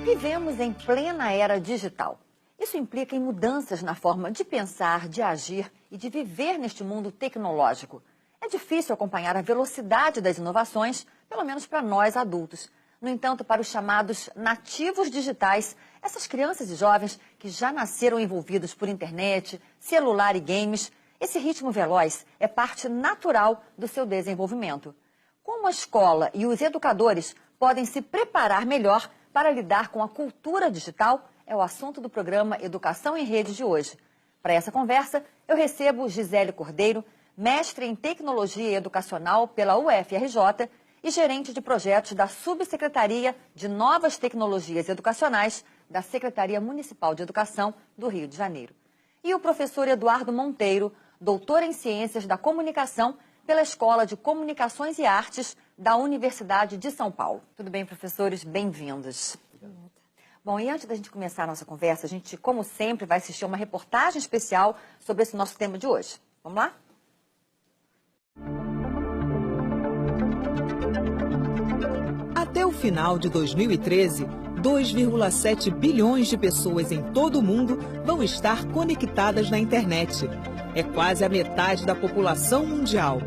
Vivemos em plena era digital. Isso implica em mudanças na forma de pensar, de agir e de viver neste mundo tecnológico. É difícil acompanhar a velocidade das inovações, pelo menos para nós adultos. No entanto, para os chamados nativos digitais, essas crianças e jovens que já nasceram envolvidos por internet, celular e games, esse ritmo veloz é parte natural do seu desenvolvimento. Como a escola e os educadores podem se preparar melhor para lidar com a cultura digital é o assunto do programa Educação em Rede de hoje. Para essa conversa, eu recebo Gisele Cordeiro, mestre em Tecnologia Educacional pela UFRJ e gerente de projetos da Subsecretaria de Novas Tecnologias Educacionais da Secretaria Municipal de Educação do Rio de Janeiro. E o professor Eduardo Monteiro, doutor em Ciências da Comunicação pela Escola de Comunicações e Artes da Universidade de São Paulo. Tudo bem, professores? Bem-vindos. Bom, e antes da gente começar a nossa conversa, a gente, como sempre, vai assistir uma reportagem especial sobre esse nosso tema de hoje. Vamos lá? Até o final de 2013, 2,7 bilhões de pessoas em todo o mundo vão estar conectadas na internet. É quase a metade da população mundial.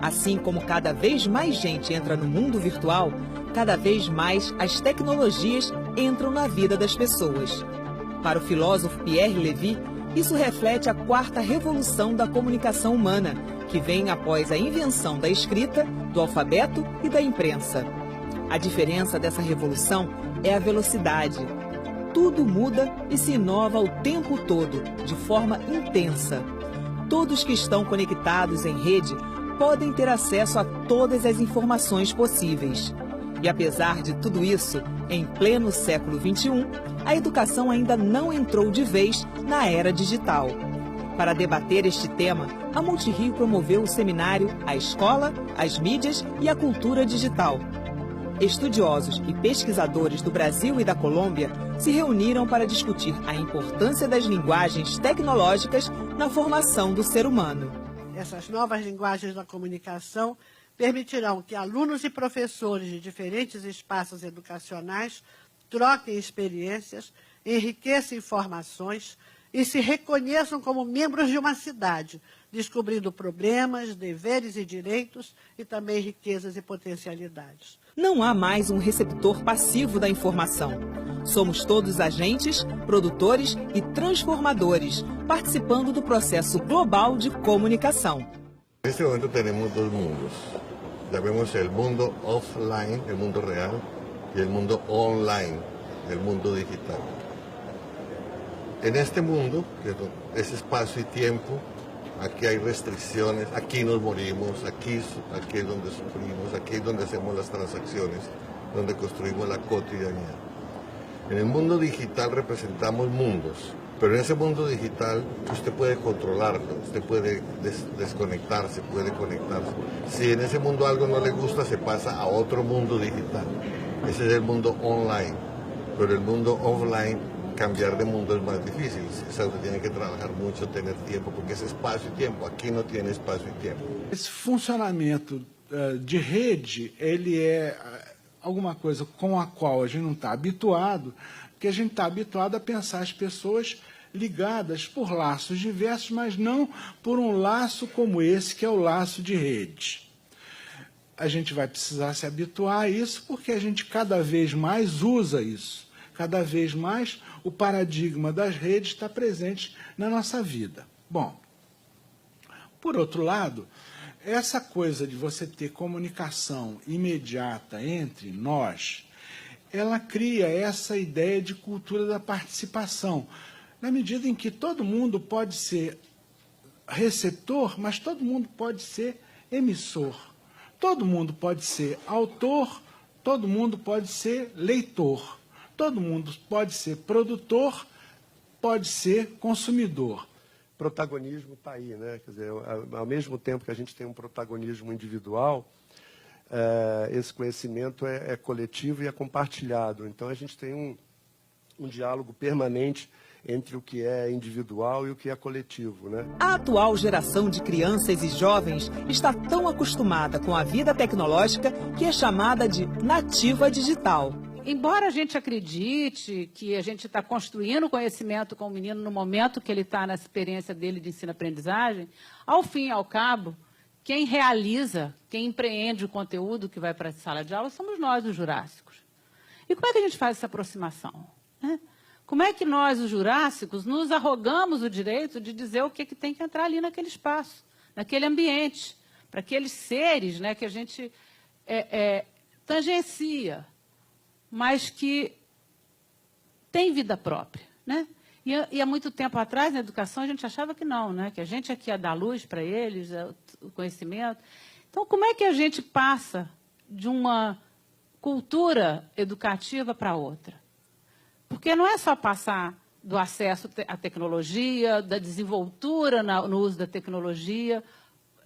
Assim como cada vez mais gente entra no mundo virtual, cada vez mais as tecnologias entram na vida das pessoas. Para o filósofo Pierre Levy, isso reflete a quarta revolução da comunicação humana, que vem após a invenção da escrita, do alfabeto e da imprensa. A diferença dessa revolução é a velocidade. Tudo muda e se inova o tempo todo, de forma intensa. Todos que estão conectados em rede podem ter acesso a todas as informações possíveis. E apesar de tudo isso, em pleno século XXI, a educação ainda não entrou de vez na era digital. Para debater este tema, a Multirio promoveu o seminário A Escola, as Mídias e a Cultura Digital. Estudiosos e pesquisadores do Brasil e da Colômbia se reuniram para discutir a importância das linguagens tecnológicas na formação do ser humano. Essas novas linguagens da comunicação permitirão que alunos e professores de diferentes espaços educacionais troquem experiências, enriqueçam informações e se reconheçam como membros de uma cidade, descobrindo problemas, deveres e direitos e também riquezas e potencialidades. Não há mais um receptor passivo da informação. Somos todos agentes, produtores e transformadores, participando do processo global de comunicação. Neste momento temos dois mundos. Sabemos o mundo offline, o mundo real, e o mundo online, o mundo digital. Neste mundo, que é espaço e tempo, aqui há restrições, aqui nos morimos, aqui é onde sofrimos, aqui é onde hacemos as transações, onde construímos a cotidianidade. En el mundo digital representamos mundos, pero en ese mundo digital usted puede controlarlo, usted puede desconectarse, puede conectarse. Si en ese mundo algo no le gusta, se pasa a otro mundo digital. Ese es el mundo online, pero el mundo offline, cambiar de mundo es más difícil. O sea, usted tiene que trabajar mucho, tener tiempo, porque es espacio y tiempo. Aquí no tiene espacio y tiempo. Esse funcionamento de rede, ele é alguma coisa com a qual a gente não está habituado, porque a gente está habituado a pensar as pessoas ligadas por laços diversos, mas não por um laço como esse, que é o laço de rede. A gente vai precisar se habituar a isso, porque a gente cada vez mais usa isso. Cada vez mais o paradigma das redes está presente na nossa vida. Bom, por outro lado, essa coisa de você ter comunicação imediata entre nós, ela cria essa ideia de cultura da participação, na medida em que todo mundo pode ser receptor, mas todo mundo pode ser emissor. Todo mundo pode ser autor, todo mundo pode ser leitor. Todo mundo pode ser produtor, pode ser consumidor. Protagonismo está aí, né? Quer dizer, ao mesmo tempo que a gente tem um protagonismo individual, esse conhecimento é coletivo e é compartilhado. Então, a gente tem um diálogo permanente entre o que é individual e o que é coletivo, né? A atual geração de crianças e jovens está tão acostumada com a vida tecnológica que é chamada de nativa digital. embora a gente acredite que a gente está construindo conhecimento com o menino no momento que ele está na experiência dele de ensino-aprendizagem, ao fim e ao cabo, quem realiza, quem empreende o conteúdo que vai para a sala de aula somos nós, os jurássicos. E como é que a gente faz essa aproximação, né? Como é que nós, os jurássicos, nos arrogamos o direito de dizer o que tem que entrar ali naquele espaço, naquele ambiente, para aqueles seres, né, que a gente tangencia, mas que tem vida própria, né? E há muito tempo atrás, na educação, a gente achava que não, né? Que a gente aqui ia dar luz para eles, o conhecimento. Então, como é que a gente passa de uma cultura educativa para outra? Porque não é só passar do acesso à tecnologia, da desenvoltura no uso da tecnologia,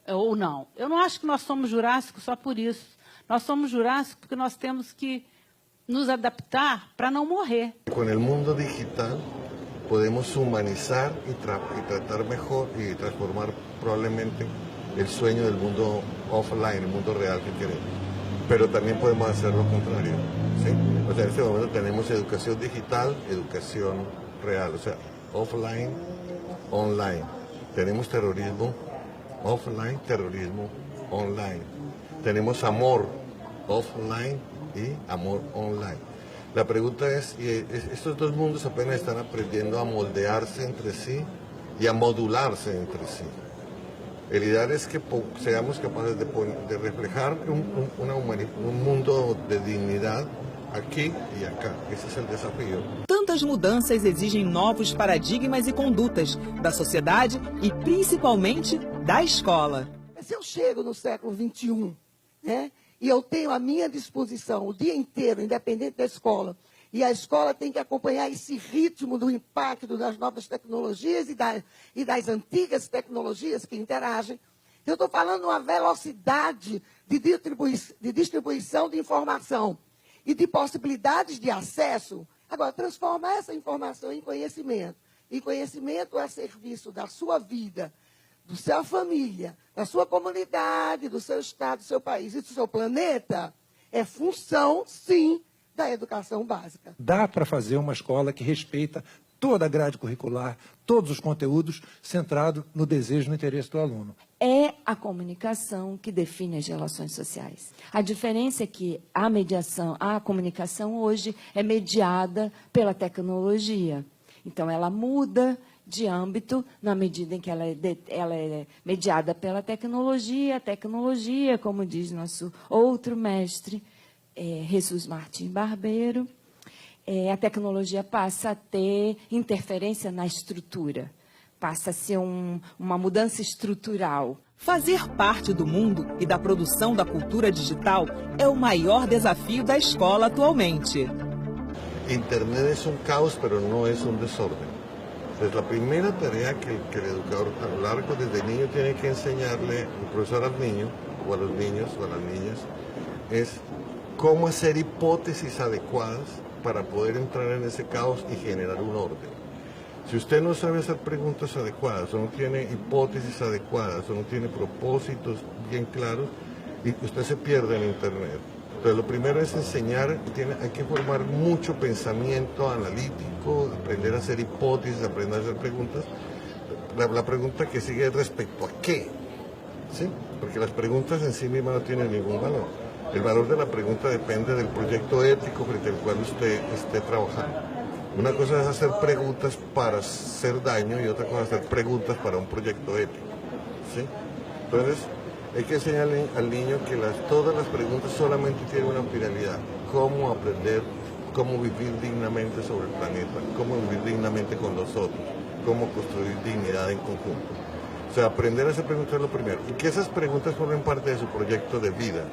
ou não. Eu não acho que nós somos jurássicos só por isso. Nós somos jurássicos porque nós temos que nos adaptar para não morrer. Com o mundo digital, podemos humanizar y tratar mejor y transformar probablemente el sueño del mundo offline, el mundo real que queremos. Pero también podemos hacer lo contrario, ¿sí? O sea, en este momento tenemos educación digital, educación real, o sea, offline, online. Tenemos terrorismo offline, terrorismo online. Tenemos amor offline y amor online. La pregunta es, estos dos mundos apenas están aprendiendo a moldearse entre sí y a modularse entre sí. El ideal es que seamos capaces de reflejar un mundo de dignidad aqui e acá. Esse é o desafio. Tantas mudanças exigem novos paradigmas e condutas da sociedade e, principalmente, da escola. Se eu chego no século XXI, né, e eu tenho à minha disposição o dia inteiro, independente da escola, e a escola tem que acompanhar esse ritmo do impacto das novas tecnologias e das antigas tecnologias que interagem. Eu estou falando de uma velocidade de distribuição de informação e de possibilidades de acesso. Agora, transformar essa informação em conhecimento. E conhecimento a serviço da sua vida, da sua família, da sua comunidade, do seu estado, do seu país e do seu planeta, é função, sim, da educação básica. Dá para fazer uma escola que respeita toda a grade curricular, todos os conteúdos, centrado no desejo e no interesse do aluno. É a comunicação que define as relações sociais. A diferença é que a comunicação hoje é mediada pela tecnologia. Então, ela muda de âmbito na medida em que ela é mediada pela tecnologia. A tecnologia, como diz nosso outro mestre, Jesus Martim Barbeiro, a tecnologia passa a ter interferência na estrutura, passa a ser uma mudança estrutural. Fazer parte do mundo e da produção da cultura digital é o maior desafio da escola atualmente. Internet é um caos, mas não é um desordem. Entonces, la primera tarea que el educador a lo largo desde niño tiene que enseñarle, el profesor al niño, o a los niños o a las niñas, es cómo hacer hipótesis adecuadas para poder entrar en ese caos y generar un orden. Si usted no sabe hacer preguntas adecuadas, o no tiene hipótesis adecuadas, o no tiene propósitos bien claros, y usted se pierde en Internet. Entonces, lo primero es enseñar, hay que formar mucho pensamiento analítico, aprender a hacer hipótesis, aprender a hacer preguntas. La pregunta que sigue es respecto a qué, ¿sí? Porque las preguntas en sí mismas no tienen ningún valor. El valor de la pregunta depende del proyecto ético frente al cual usted esté trabajando. Una cosa es hacer preguntas para hacer daño y otra cosa es hacer preguntas para un proyecto ético, ¿sí? Entonces, hay que enseñarle al niño que todas las preguntas solamente tienen una finalidad: cómo aprender, cómo vivir dignamente sobre el planeta, cómo vivir dignamente con los otros, cómo construir dignidad en conjunto. O sea, aprender a hacer preguntas es lo primero. Y que esas preguntas formen parte de su proyecto de vida,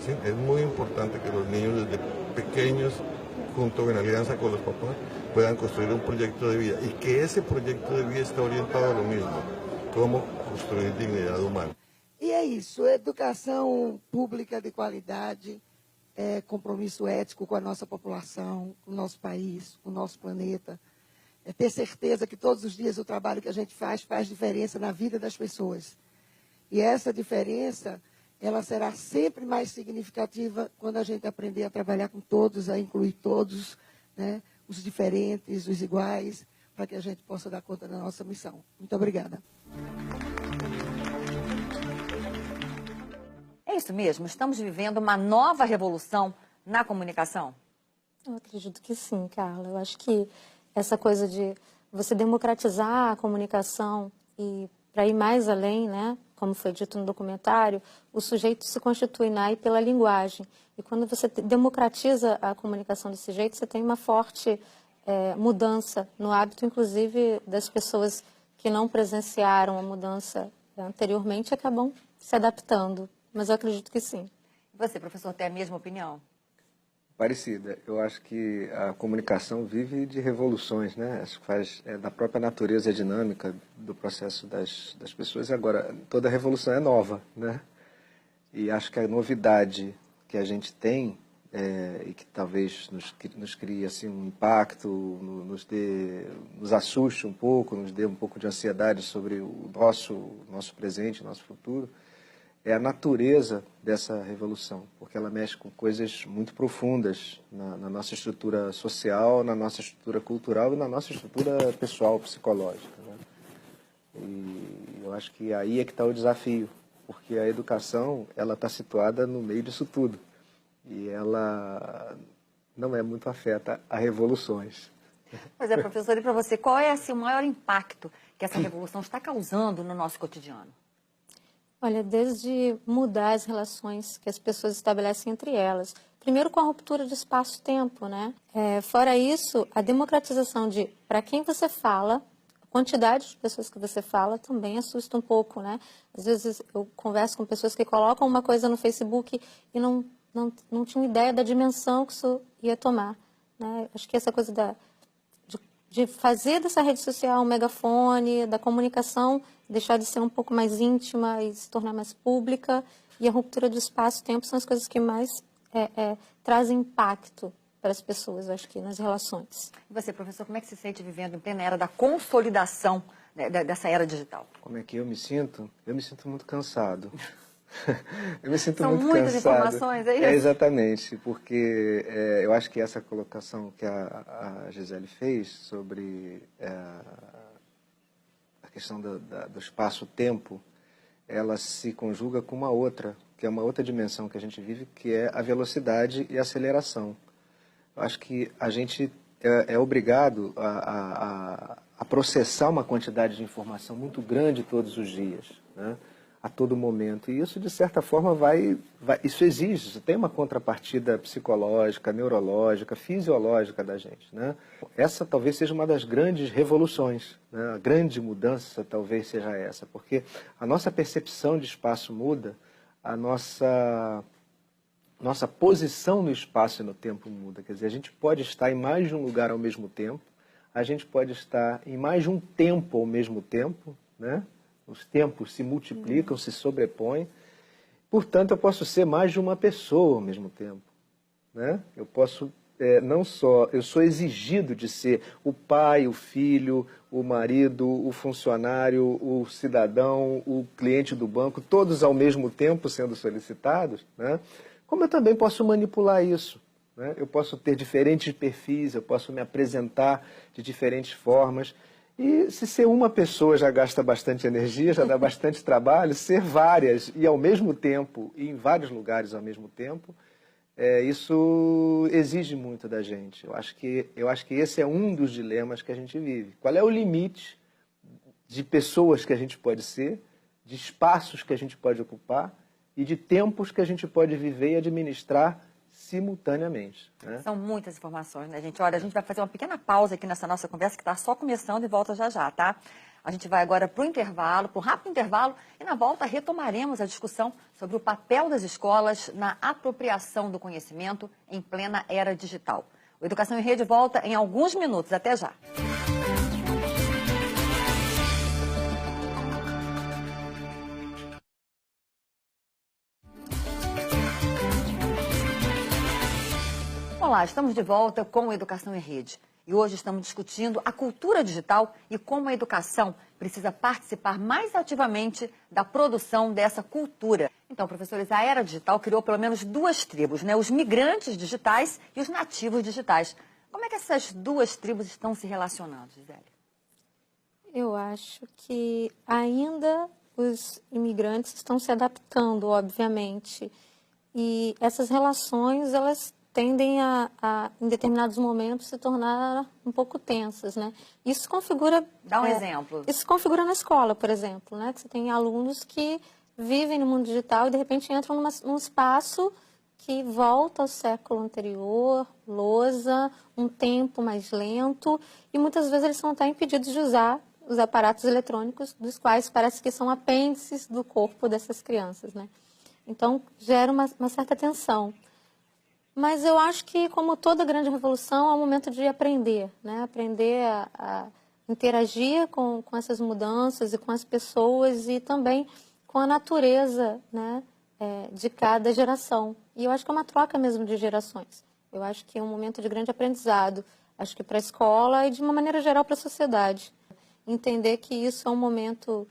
¿sí? Es muy importante que los niños desde pequeños, junto en alianza con los papás, puedan construir un proyecto de vida. Y que ese proyecto de vida esté orientado a lo mismo: cómo construir dignidad humana. E é isso, educação pública de qualidade, compromisso ético com a nossa população, com o nosso país, com o nosso planeta. Ter certeza que todos os dias o trabalho que a gente faz diferença na vida das pessoas. E essa diferença ela será sempre mais significativa quando a gente aprender a trabalhar com todos, a incluir todos, né, os diferentes, os iguais, para que a gente possa dar conta da nossa missão. Muito obrigada. É isso mesmo, estamos vivendo uma nova revolução na comunicação? Eu acredito que sim, Carla. Eu acho que essa coisa de você democratizar a comunicação e para ir mais além, né, como foi dito no documentário, o sujeito se constitui pela linguagem. E quando você democratiza a comunicação desse jeito, você tem uma forte mudança no hábito, inclusive, das pessoas que não presenciaram a mudança anteriormente, acabam se adaptando. Mas eu acredito que sim. E você, professor, tem a mesma opinião? Parecida. Eu acho que a comunicação vive de revoluções, né? Acho que faz da própria natureza dinâmica do processo das pessoas. Agora, toda revolução é nova, né? E acho que a novidade que a gente tem e que talvez nos crie assim, um impacto, nos assuste um pouco, nos dê um pouco de ansiedade sobre o nosso presente, o nosso futuro, é a natureza dessa revolução, porque ela mexe com coisas muito profundas na nossa estrutura social, na nossa estrutura cultural e na nossa estrutura pessoal, psicológica, né? E eu acho que aí é que está o desafio, porque a educação ela está situada no meio disso tudo e ela não é muito afeta a revoluções. Pois é, professor, e para você, qual é assim, o maior impacto que essa revolução está causando no nosso cotidiano? Olha, desde mudar as relações que as pessoas estabelecem entre elas. Primeiro com a ruptura de espaço-tempo, né? Fora isso, a democratização de para quem você fala, a quantidade de pessoas que você fala também assusta um pouco, né? Às vezes eu converso com pessoas que colocam uma coisa no Facebook e não tinham ideia da dimensão que isso ia tomar, né? Acho que essa coisa de fazer dessa rede social um megafone, da comunicação, deixar de ser um pouco mais íntima e se tornar mais pública, e a ruptura do espaço-tempo são as coisas que mais trazem impacto para as pessoas, acho que, nas relações. E você, professor, como é que se sente vivendo em plena era da consolidação dessa era digital? Como é que eu me sinto? Eu me sinto muito cansado. Eu me sinto São muito muitas cansado. Informações, é isso? Exatamente, porque eu acho que essa colocação que a Gisele fez sobre a questão do espaço-tempo, ela se conjuga com uma outra, que é uma outra dimensão que a gente vive, que é a velocidade e a aceleração. Eu acho que a gente é obrigado a processar uma quantidade de informação muito grande todos os dias, né? A todo momento. E isso, de certa forma, isso exige, isso tem uma contrapartida psicológica, neurológica, fisiológica da gente, né? Essa talvez seja uma das grandes revoluções, né? A grande mudança talvez seja essa, porque a nossa percepção de espaço muda, a nossa posição no espaço e no tempo muda. Quer dizer, a gente pode estar em mais de um lugar ao mesmo tempo, a gente pode estar em mais de um tempo ao mesmo tempo, né? Os tempos se multiplicam, se sobrepõem. Portanto, eu posso ser mais de uma pessoa ao mesmo tempo, né? Eu posso, eu sou exigido de ser o pai, o filho, o marido, o funcionário, o cidadão, o cliente do banco, todos ao mesmo tempo sendo solicitados, né? Como eu também posso manipular isso, né? Eu posso ter diferentes perfis, eu posso me apresentar de diferentes formas. E se ser uma pessoa já gasta bastante energia, já dá bastante trabalho, ser várias e ao mesmo tempo, e em vários lugares ao mesmo tempo, isso exige muito da gente. Eu acho que esse é um dos dilemas que a gente vive. Qual é o limite de pessoas que a gente pode ser, de espaços que a gente pode ocupar e de tempos que a gente pode viver e administrar simultaneamente, né? São muitas informações, né, gente? Olha, a gente vai fazer uma pequena pausa aqui nessa nossa conversa, que está só começando, e volta já já, tá? A gente vai agora para o intervalo, para um rápido intervalo, e na volta retomaremos a discussão sobre o papel das escolas na apropriação do conhecimento em plena era digital. O Educação em Rede volta em alguns minutos. Até já! Olá, estamos de volta com o Educação em Rede. E hoje estamos discutindo a cultura digital e como a educação precisa participar mais ativamente da produção dessa cultura. Então, professores, a era digital criou pelo menos duas tribos, né? Os migrantes digitais e os nativos digitais. Como é que essas duas tribos estão se relacionando, Gisele? Eu acho que ainda os imigrantes estão se adaptando, obviamente. E essas relações, elas tendem em determinados momentos, se tornar um pouco tensas, né? Isso configura... Dá um exemplo. Isso se configura na escola, por exemplo, né? Que você tem alunos que vivem no mundo digital e, de repente, entram num espaço que volta ao século anterior, lousa, um tempo mais lento, e muitas vezes eles são até impedidos de usar os aparatos eletrônicos, dos quais parece que são apêndices do corpo dessas crianças, né? Então, gera uma certa tensão. Mas eu acho que, como toda grande revolução, é um momento de aprender, né? Aprender a interagir com essas mudanças e com as pessoas e também com a natureza, né? De cada geração. E eu acho que é uma troca mesmo de gerações. Eu acho que é um momento de grande aprendizado. Acho que para a escola e, de uma maneira geral, para a sociedade. Entender que isso é um momento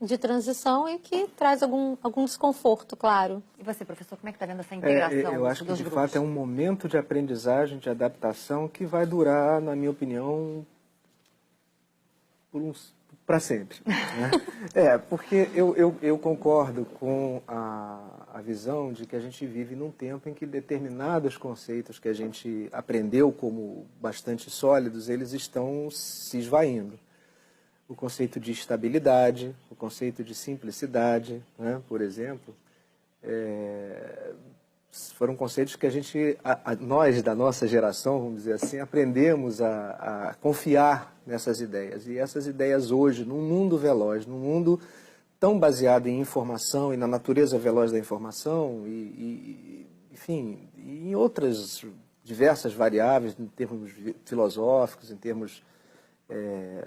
de transição e que traz algum desconforto, claro. E você, professor, como é que está vendo essa integração? Eu acho que, de fato, é um momento de aprendizagem, de adaptação, que vai durar, na minha opinião, para sempre. Né? Porque eu concordo com a visão de que a gente vive num tempo em que determinados conceitos que a gente aprendeu como bastante sólidos, eles estão se esvaindo. O conceito de estabilidade, o conceito de simplicidade, né, por exemplo, foram conceitos que nós, da nossa geração, vamos dizer assim, aprendemos a confiar nessas ideias. E essas ideias hoje, num mundo veloz, num mundo tão baseado em informação e na natureza veloz da informação, enfim, e em outras diversas variáveis, em termos filosóficos, em termos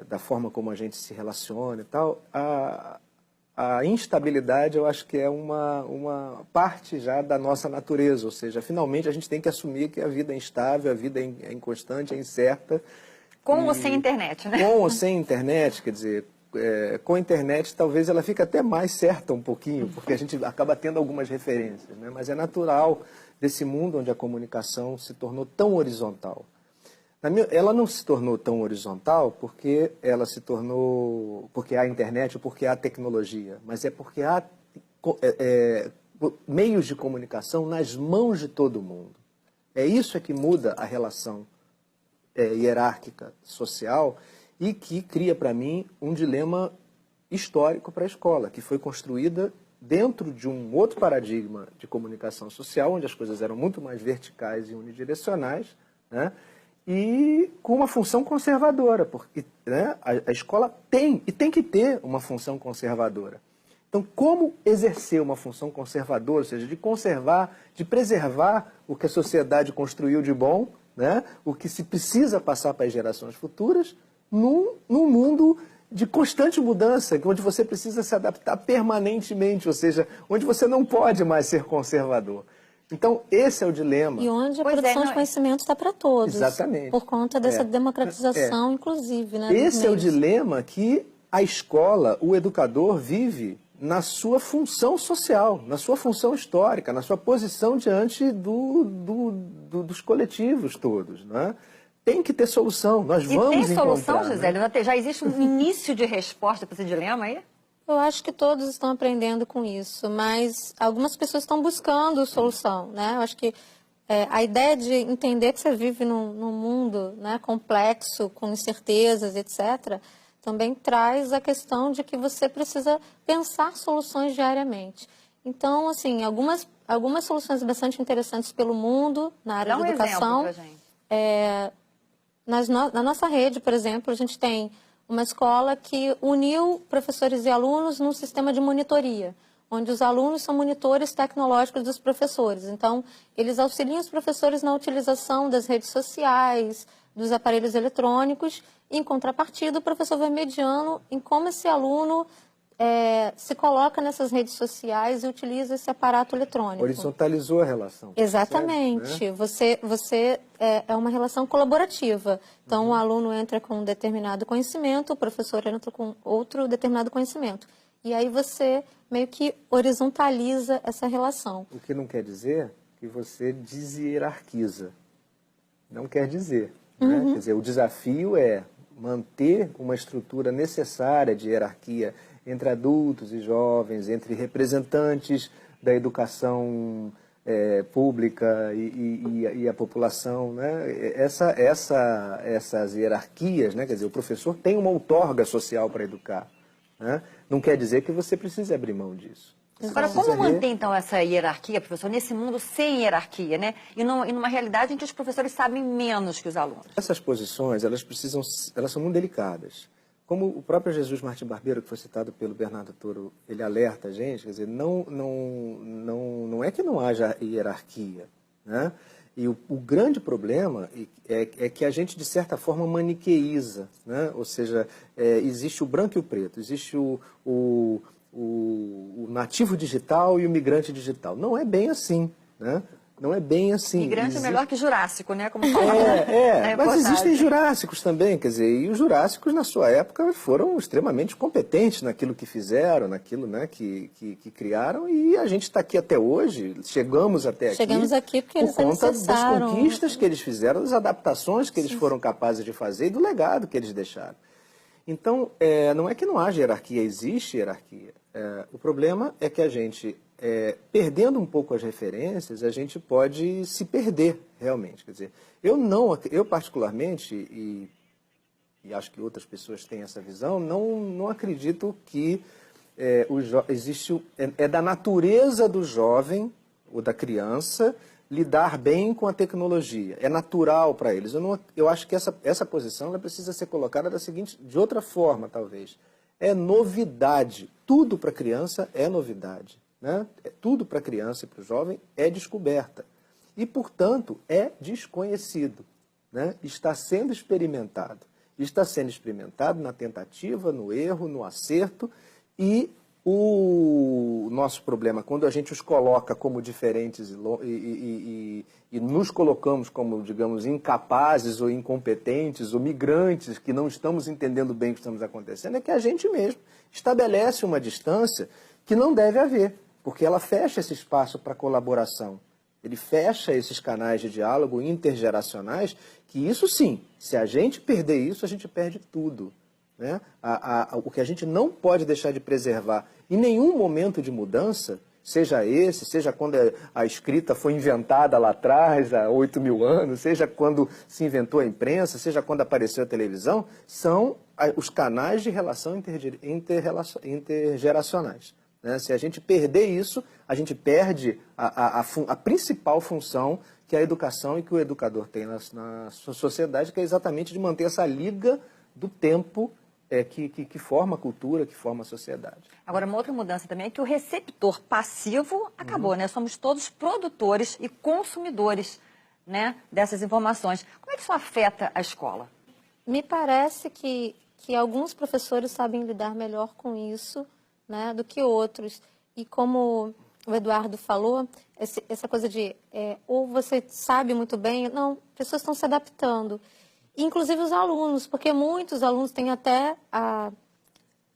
da forma como a gente se relaciona e tal, a instabilidade eu acho que é uma parte já da nossa natureza, ou seja, finalmente a gente tem que assumir que a vida é instável, a vida é inconstante, é incerta. Com ou sem internet, né? Com ou sem internet, quer dizer, com a internet talvez ela fique até mais certa um pouquinho, porque a gente acaba tendo algumas referências, né? Mas é natural desse mundo onde a comunicação se tornou tão horizontal. Ela não se tornou tão horizontal porque porque há internet ou porque há tecnologia, mas é porque há meios de comunicação nas mãos de todo mundo. É isso que muda a relação hierárquica social e que cria para mim um dilema histórico para a escola, que foi construída dentro de um outro paradigma de comunicação social, onde as coisas eram muito mais verticais e unidirecionais, né? E com uma função conservadora, porque, né, a escola tem que ter uma função conservadora. Então, como exercer uma função conservadora, ou seja, de conservar, de preservar o que a sociedade construiu de bom, né, o que se precisa passar para as gerações futuras, num mundo de constante mudança, onde você precisa se adaptar permanentemente, ou seja, onde você não pode mais ser conservador. Então, esse é o dilema. E onde a produção de conhecimento está para todos. Exatamente. Por conta dessa democratização, inclusive. Né, esse é o dilema que a escola, o educador, vive na sua função social, na sua função histórica, na sua posição diante dos coletivos todos. Né? Tem que ter solução, nós vamos encontrar. E tem solução, Gisele? Né? Já existe um início de resposta para esse dilema aí? Eu acho que todos estão aprendendo com isso, mas algumas pessoas estão buscando solução, né? Eu acho que a ideia de entender que você vive num mundo, né, complexo, com incertezas, etc., também traz a questão de que você precisa pensar soluções diariamente. Então, assim, algumas soluções bastante interessantes pelo mundo, na área de educação. Exemplo pra gente. Na nossa rede, por exemplo, a gente tem uma escola que uniu professores e alunos num sistema de monitoria, onde os alunos são monitores tecnológicos dos professores. Então, eles auxiliam os professores na utilização das redes sociais, dos aparelhos eletrônicos, e, em contrapartida, o professor vai mediando em como esse aluno se coloca nessas redes sociais e utiliza esse aparato eletrônico. Horizontalizou a relação. Exatamente. Certo, né? Você é uma relação colaborativa. Então, o aluno entra com um determinado conhecimento, o professor entra com outro determinado conhecimento. E aí você meio que horizontaliza essa relação. O que não quer dizer que você deshierarquiza. Não quer dizer. Né? Quer dizer, o desafio é manter uma estrutura necessária de hierarquia entre adultos e jovens, entre representantes da educação pública e a população. Né? Essas hierarquias, né? Quer dizer, o professor tem uma outorga social para educar. Né? Não quer dizer que você precise abrir mão disso. Agora, como manter, então, essa hierarquia, professor, nesse mundo sem hierarquia, né? E numa realidade em que os professores sabem menos que os alunos? Essas posições, elas são muito delicadas. Como o próprio Jesus Martim Barbeiro, que foi citado pelo Bernardo Toro, ele alerta a gente, quer dizer, não é que não haja hierarquia, né? E o grande problema é que a gente, de certa forma, maniqueiza, né? Ou seja, existe o branco e o preto, existe o nativo digital e o migrante digital. Não é bem assim, né? Não é bem assim. Migrante é melhor que jurássico, né? Como falava, mas existem jurássicos também, quer dizer, e os jurássicos na sua época foram extremamente competentes naquilo que fizeram, naquilo, né, que criaram, e a gente está aqui até hoje, chegamos aqui porque eles por conta das conquistas que eles fizeram, das adaptações que eles foram capazes de fazer e do legado que eles deixaram. Então, não é que não haja hierarquia, existe hierarquia. O problema é que a gente, perdendo um pouco as referências, a gente pode se perder realmente. Quer dizer, eu particularmente, e acho que outras pessoas têm essa visão, não acredito que é da natureza do jovem ou da criança lidar bem com a tecnologia. É natural para eles. Eu acho que essa posição ela precisa ser colocada de outra forma, talvez. É novidade. Tudo para a criança é novidade. Né? Tudo para a criança e para o jovem é descoberta. E, portanto, é desconhecido. Né? Está sendo experimentado. Está sendo experimentado na tentativa, no erro, no acerto. E o nosso problema, quando a gente os coloca como diferentes e nos colocamos como, digamos, incapazes ou incompetentes ou migrantes que não estamos entendendo bem o que estamos acontecendo, é que a gente mesmo estabelece uma distância que não deve haver, porque ela fecha esse espaço para colaboração. Ele fecha esses canais de diálogo intergeracionais, que isso sim, se a gente perder isso, a gente perde tudo. Né? O que a gente não pode deixar de preservar em nenhum momento de mudança, seja quando a escrita foi inventada lá atrás, há 8.000 anos, seja quando se inventou a imprensa, seja quando apareceu a televisão, são os canais de relação intergeracionais. Né? Se a gente perder isso, a gente perde a principal função que a educação e que o educador tem na sociedade, que é exatamente de manter essa liga do tempo que forma a cultura, que forma a sociedade. Agora, uma outra mudança também é que o receptor passivo acabou, né? Somos todos produtores e consumidores, né, dessas informações. Como é que isso afeta a escola? Me parece que alguns professores sabem lidar melhor com isso, né, do que outros. E como o Eduardo falou, essa coisa de ou você sabe muito bem, não, pessoas estão se adaptando. Inclusive os alunos, porque muitos alunos têm até a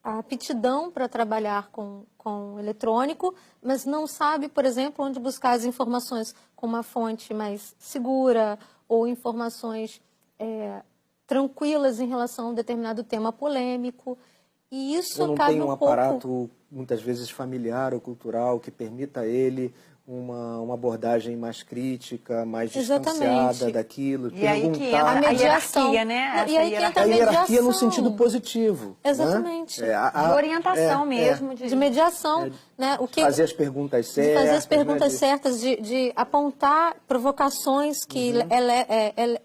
aptidão para trabalhar com eletrônico, mas não sabe, por exemplo, onde buscar as informações com uma fonte mais segura ou informações tranquilas em relação a um determinado tema polêmico. E isso não cabe tem um pouco... aparato, muitas vezes, familiar ou cultural que permita a ele uma abordagem mais crítica, mais distanciada daquilo. E aí que entra a hierarquia, né? E aí que entra a hierarquia no sentido positivo. Exatamente. Né? De orientação mesmo. De mediação. Né? Fazer as perguntas certas. De fazer as perguntas certas, de apontar provocações que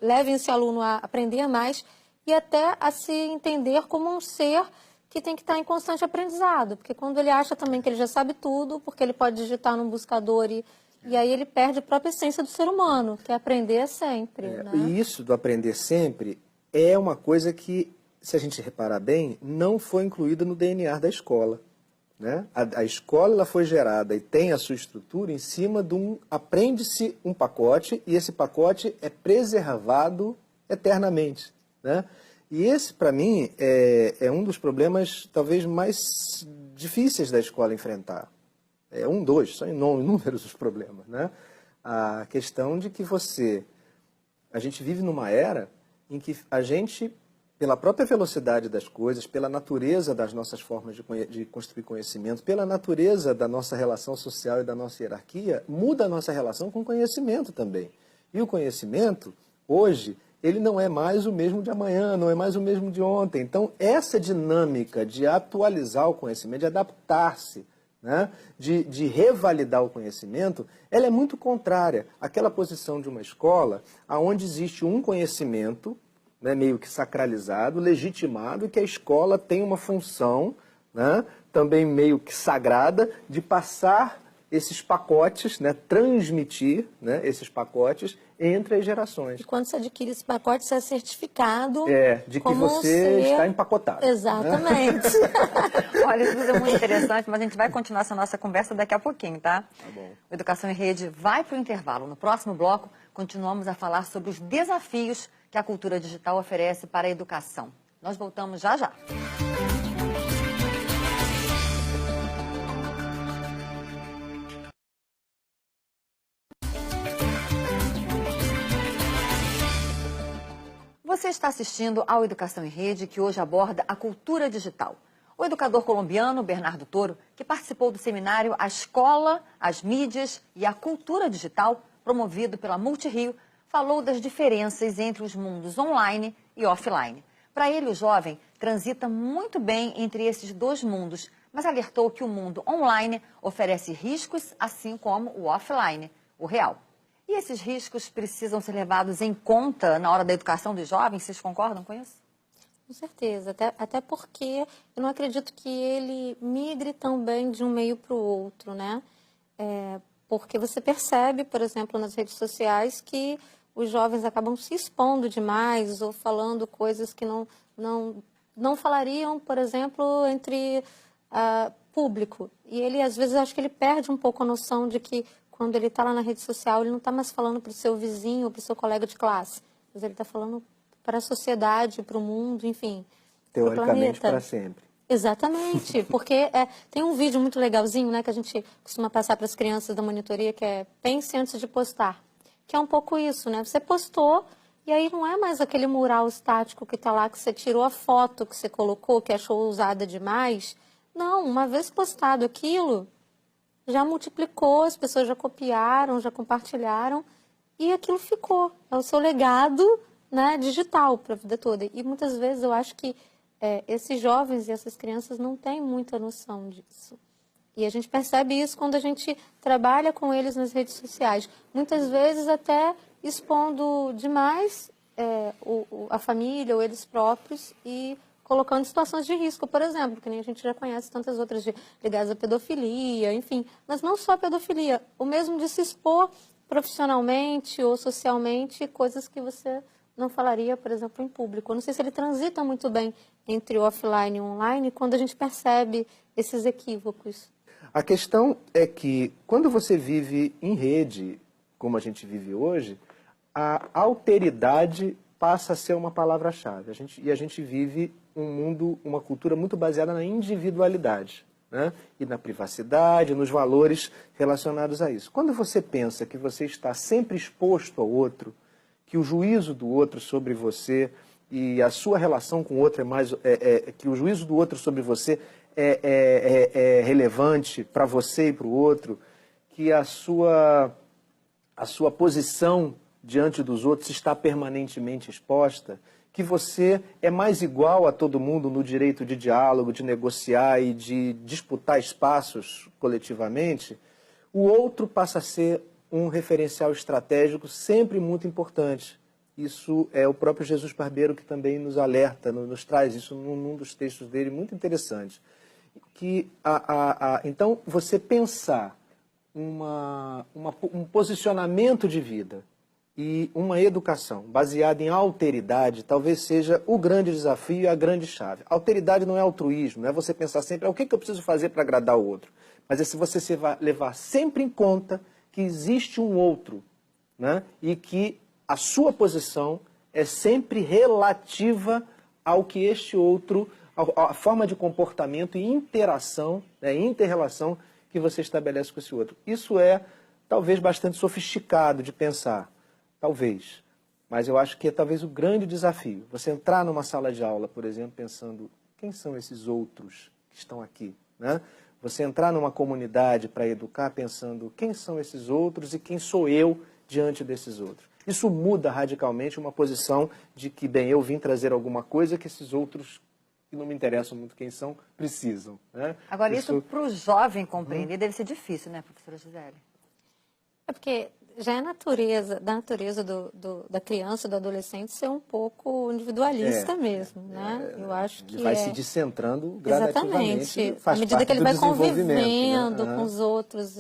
levem esse aluno a aprender mais e até a se entender como um ser que tem que estar em constante aprendizado, porque quando ele acha também que ele já sabe tudo, porque ele pode digitar num buscador e aí ele perde a própria essência do ser humano, que é aprender sempre. Né? E isso do aprender sempre é uma coisa que, se a gente reparar bem, não foi incluída no DNA da escola. Né? A escola ela foi gerada e tem a sua estrutura em cima de aprende-se um pacote e esse pacote é preservado eternamente. Né? E esse, para mim, é um dos problemas talvez mais difíceis da escola enfrentar. São inúmeros os problemas, né? A questão de que a gente vive numa era em que a gente, pela própria velocidade das coisas, pela natureza das nossas formas de construir conhecimento, pela natureza da nossa relação social e da nossa hierarquia, muda a nossa relação com o conhecimento também. E o conhecimento, hoje, ele não é mais o mesmo de amanhã, não é mais o mesmo de ontem. Então, essa dinâmica de atualizar o conhecimento, de adaptar-se, né, de revalidar o conhecimento, ela é muito contrária àquela posição de uma escola onde existe um conhecimento, né, meio que sacralizado, legitimado, e que a escola tem uma função, né, também meio que sagrada, de passar esses pacotes, né, transmitir, né, esses pacotes entre as gerações. E quando você adquire esse pacote, você é certificado de que você está empacotado. Exatamente. Né? Olha, isso é muito interessante, mas a gente vai continuar essa nossa conversa daqui a pouquinho, tá? Tá bom. O Educação em Rede vai para o intervalo. No próximo bloco, continuamos a falar sobre os desafios que a cultura digital oferece para a educação. Nós voltamos já já. Você está assistindo ao Educação em Rede, que hoje aborda a cultura digital. O educador colombiano Bernardo Toro, que participou do seminário A Escola, as Mídias e a Cultura Digital, promovido pela Multirio, falou das diferenças entre os mundos online e offline. Para ele, o jovem transita muito bem entre esses dois mundos, mas alertou que o mundo online oferece riscos, assim como o offline, o real. E esses riscos precisam ser levados em conta na hora da educação dos jovens? Vocês concordam com isso? Com certeza, até porque eu não acredito que ele migre tão bem de um meio para o outro, né? Porque você percebe, por exemplo, nas redes sociais que os jovens acabam se expondo demais ou falando coisas que não falariam, por exemplo, entre público. E ele, às vezes, acho que ele perde um pouco a noção de que quando ele está lá na rede social, ele não está mais falando para o seu vizinho ou para o seu colega de classe, mas ele está falando para a sociedade, para o mundo, enfim. Teoricamente, para sempre. Exatamente, porque tem um vídeo muito legalzinho, né, que a gente costuma passar para as crianças da monitoria, que é pense antes de postar, que é um pouco isso, né? Você postou e aí não é mais aquele mural estático que está lá, que você tirou a foto que você colocou, que achou usada demais. Não, uma vez postado aquilo, já multiplicou, as pessoas já copiaram, já compartilharam e aquilo ficou. É o seu legado, né, digital para a vida toda. E muitas vezes eu acho que esses jovens e essas crianças não têm muita noção disso. E a gente percebe isso quando a gente trabalha com eles nas redes sociais. Muitas vezes até expondo demais a família ou eles próprios e colocando situações de risco, por exemplo, que nem a gente já conhece tantas outras ligadas à pedofilia, enfim. Mas não só a pedofilia, o mesmo de se expor profissionalmente ou socialmente, coisas que você não falaria, por exemplo, em público. Eu não sei se ele transita muito bem entre o offline e o online quando a gente percebe esses equívocos. A questão é que quando você vive em rede, como a gente vive hoje, a alteridade passa a ser uma palavra-chave. A gente vive um mundo, uma cultura muito baseada na individualidade, né? E na privacidade, nos valores relacionados a isso. Quando você pensa que você está sempre exposto ao outro, que o juízo do outro sobre você e a sua relação com o outro que o juízo do outro sobre você é relevante para você e para o outro, que a sua posição diante dos outros está permanentemente exposta, que você é mais igual a todo mundo no direito de diálogo, de negociar e de disputar espaços coletivamente, o outro passa a ser um referencial estratégico sempre muito importante. Isso é o próprio Jesus Barbeiro que também nos alerta, nos traz isso num dos textos dele, muito interessante. Que então, você pensar um posicionamento de vida e uma educação baseada em alteridade talvez seja o grande desafio e a grande chave. Alteridade não é altruísmo, não é você pensar sempre o que eu preciso fazer para agradar o outro, mas é se você levar sempre em conta que existe um outro, né? E que a sua posição é sempre relativa ao que este outro, a forma de comportamento e interação, né, inter-relação que você estabelece com esse outro. Isso é talvez bastante sofisticado de pensar, talvez. Mas eu acho que é talvez o grande desafio. Você entrar numa sala de aula, por exemplo, pensando, quem são esses outros que estão aqui? Né? Você entrar numa comunidade para educar pensando, quem são esses outros e quem sou eu diante desses outros? Isso muda radicalmente uma posição de que, bem, eu vim trazer alguma coisa que esses outros, que não me interessam muito quem são, precisam. Né? Agora, isso para o jovem compreender deve ser difícil, né, professora Gisele? É porque já é da natureza da criança, do adolescente ser um pouco individualista mesmo, né? Eu acho que ele vai se descentrando gradativamente. Exatamente. À medida que ele vai convivendo com os outros.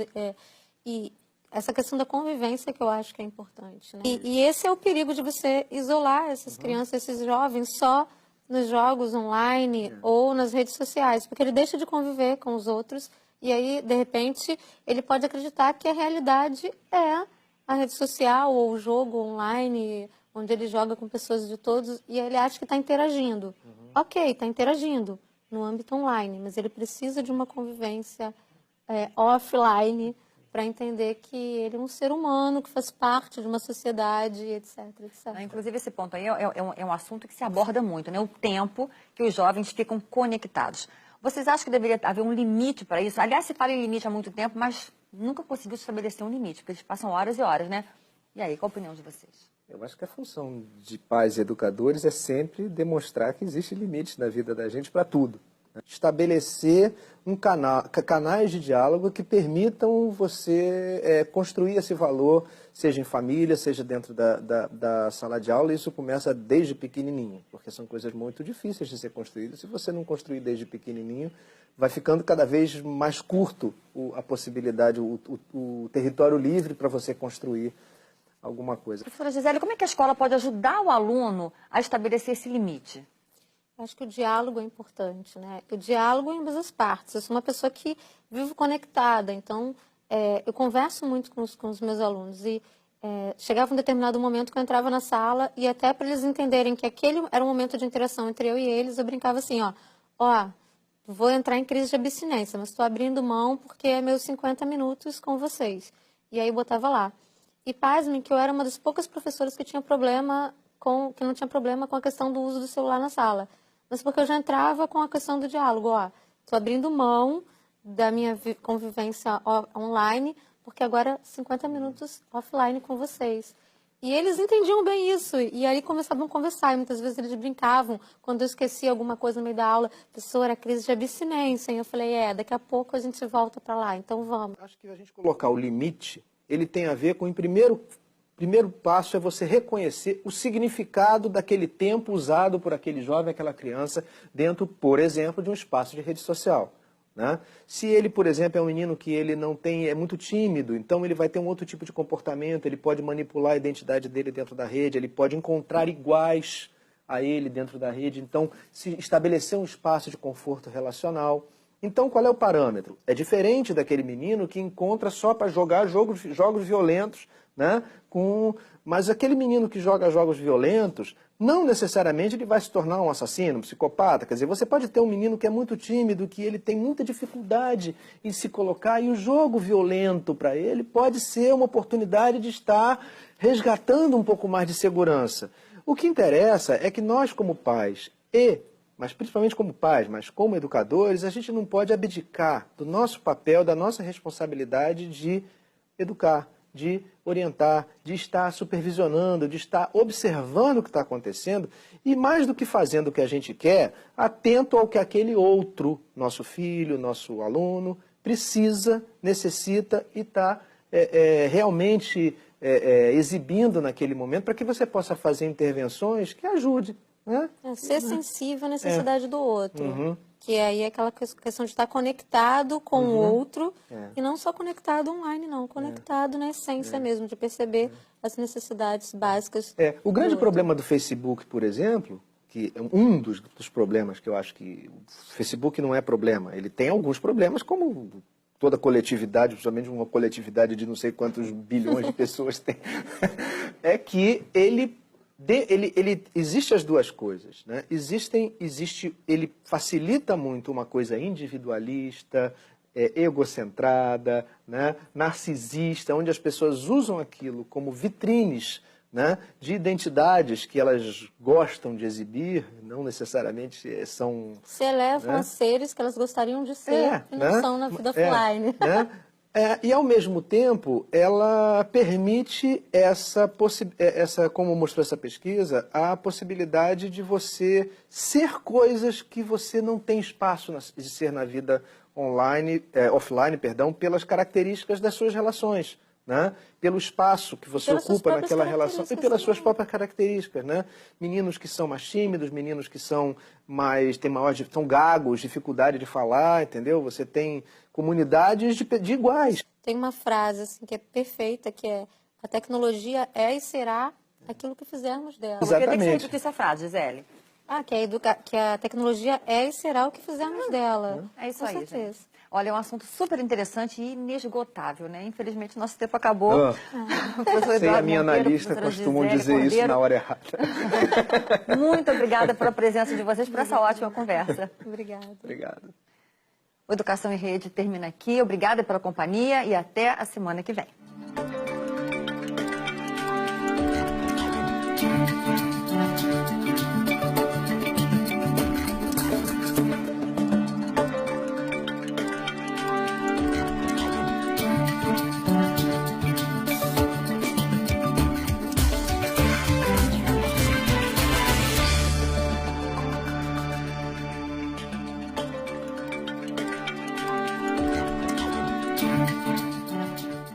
E essa questão da convivência que eu acho que é importante. Né? E esse é o perigo de você isolar essas crianças, esses jovens, só nos jogos online ou nas redes sociais, porque ele deixa de conviver com os outros e aí, de repente, ele pode acreditar que a realidade é a rede social ou o jogo online, onde ele joga com pessoas de todos, e ele acha que está interagindo. Ok, está interagindo no âmbito online, mas ele precisa de uma convivência offline para entender que ele é um ser humano, que faz parte de uma sociedade, etc, etc. Inclusive, esse ponto aí é um assunto que se aborda muito, né? O tempo que os jovens ficam conectados. Vocês acham que deveria haver um limite para isso? Aliás, se fala em limite há muito tempo, mas nunca conseguiu estabelecer um limite, porque eles passam horas e horas, né? E aí, qual a opinião de vocês? Eu acho que a função de pais e educadores é sempre demonstrar que existe limite na vida da gente para tudo. Estabelecer canais de diálogo que permitam você construir esse valor, seja em família, seja dentro da sala de aula. Isso começa desde pequenininho, porque são coisas muito difíceis de ser construídas. Se você não construir desde pequenininho, vai ficando cada vez mais curto a possibilidade, o território livre para você construir alguma coisa. Professora Gisele, como é que a escola pode ajudar o aluno a estabelecer esse limite? Acho que o diálogo é importante, né? O diálogo em ambas as partes. Eu sou uma pessoa que vivo conectada, então eu converso muito com os meus alunos e chegava um determinado momento que eu entrava na sala e até para eles entenderem que aquele era um momento de interação entre eu e eles, eu brincava assim, vou entrar em crise de abstinência, mas estou abrindo mão porque é meus 50 minutos com vocês. E aí eu botava lá. E pasmem que eu era uma das poucas professoras que não tinha problema com a questão do uso do celular na sala. Mas porque eu já entrava com a questão do diálogo. Estou abrindo mão da minha convivência online, porque agora 50 minutos offline com vocês. E eles entendiam bem isso, e aí começavam a conversar, e muitas vezes eles brincavam, quando eu esquecia alguma coisa no meio da aula, professora, crise de abstinência, e eu falei, daqui a pouco a gente volta para lá, então vamos. Acho que a gente colocar o limite, ele tem a ver com, o primeiro passo é você reconhecer o significado daquele tempo usado por aquele jovem, aquela criança, dentro, por exemplo, de um espaço de rede social. Né? Se ele, por exemplo, é um menino que ele é muito tímido, então ele vai ter um outro tipo de comportamento, ele pode manipular a identidade dele dentro da rede, ele pode encontrar iguais a ele dentro da rede, então se estabelecer um espaço de conforto relacional. Então qual é o parâmetro? É diferente daquele menino que encontra só para jogar jogos violentos, né? Mas aquele menino que joga jogos violentos, não necessariamente ele vai se tornar um assassino, um psicopata. Quer dizer, você pode ter um menino que é muito tímido, que ele tem muita dificuldade em se colocar, e o jogo violento para ele pode ser uma oportunidade de estar resgatando um pouco mais de segurança. O que interessa é que nós, como pais, mas principalmente como pais, mas como educadores, a gente não pode abdicar do nosso papel, da nossa responsabilidade de educar, de orientar, de estar supervisionando, de estar observando o que está acontecendo e, mais do que fazendo o que a gente quer, atento ao que aquele outro, nosso filho, nosso aluno, precisa, necessita e está realmente exibindo naquele momento para que você possa fazer intervenções que ajudem. Né? Ser sensível à necessidade do outro. Que aí é aquela questão de estar conectado com o outro, e não só conectado online, não, conectado na essência mesmo, de perceber as necessidades básicas. O grande problema do Facebook, por exemplo, que é um dos problemas que eu acho que o Facebook não é problema, ele tem alguns problemas, como toda coletividade, principalmente uma coletividade de não sei quantos bilhões de pessoas tem, é que ele existe as duas coisas, né? Ele facilita muito uma coisa individualista, egocentrada, né? Narcisista, onde as pessoas usam aquilo como vitrines, né? De identidades que elas gostam de exibir, não necessariamente são... Se elevam, né, a seres que elas gostariam de ser e não, né, são na vida offline. Né? E, ao mesmo tempo, ela permite como mostrou essa pesquisa, a possibilidade de você ser coisas que você não tem espaço de ser na vida offline, pelas características das suas relações, né? Pelo espaço que você ocupa naquela relação e pelas suas próprias características, né? Meninos que são mais tímidos, meninos que são são gagos, dificuldade de falar, entendeu? Você tem comunidades de iguais. Tem uma frase assim, que é perfeita, que é: a tecnologia é e será aquilo que fizermos dela. Exatamente. Eu queria que você repetisse essa frase, Gisele. Que a tecnologia é e será o que fizermos dela. É isso Com aí, certeza. gente. Olha, é um assunto super interessante e inesgotável, né? Infelizmente, nosso tempo acabou. Sem a minha analista costumam dizer Cordeiro. Isso na hora errada. Muito obrigada pela presença de vocês, por essa ótima conversa. Obrigada. Obrigado. O Educação em Rede termina aqui. Obrigada pela companhia e até a semana que vem.